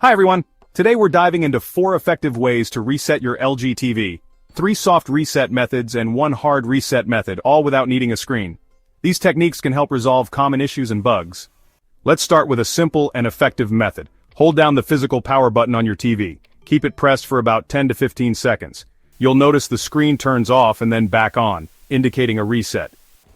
Hi everyone! Today we're diving into 4 effective ways to reset your LG TV. 3 soft reset methods and 1 hard reset method, all without needing a screen. These techniques can help resolve common issues and bugs. Let's start with a simple and effective method. Hold down the physical power button on your TV. Keep it pressed for about 10 to 15 seconds. You'll notice the screen turns off and then back on, indicating a reset.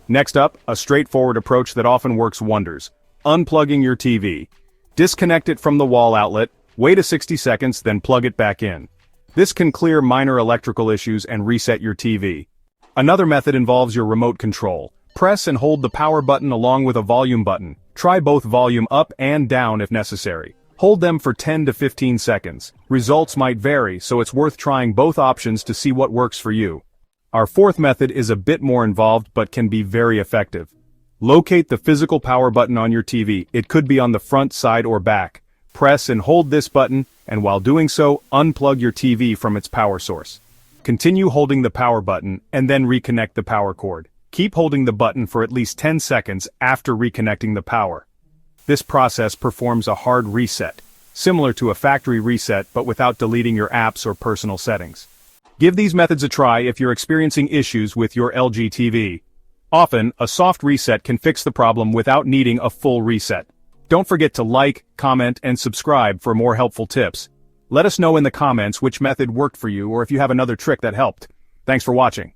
Next up, a straightforward approach that often works wonders. Unplugging your TV. Disconnect it from the wall outlet, wait a 60 seconds, then plug it back in. This can clear minor electrical issues and reset your TV. Another method involves your remote control. Press and hold the power button along with a volume button. Try both volume up and down if necessary. Hold them for 10 to 15 seconds. Results might vary, so it's worth trying both options to see what works for you. Our 4th method is a bit more involved but can be very effective. Locate the physical power button on your TV. It could be on the front, side, or back. Press and hold this button, and while doing so, unplug your TV from its power source. Continue holding the power button, and then reconnect the power cord. Keep holding the button for at least 10 seconds after reconnecting the power. This process performs a hard reset, similar to a factory reset but without deleting your apps or personal settings. Give these methods a try if you're experiencing issues with your LG TV. Often, a soft reset can fix the problem without needing a full reset. Don't forget to like, comment, and subscribe for more helpful tips. Let us know in the comments which method worked for you or if you have another trick that helped. Thanks for watching.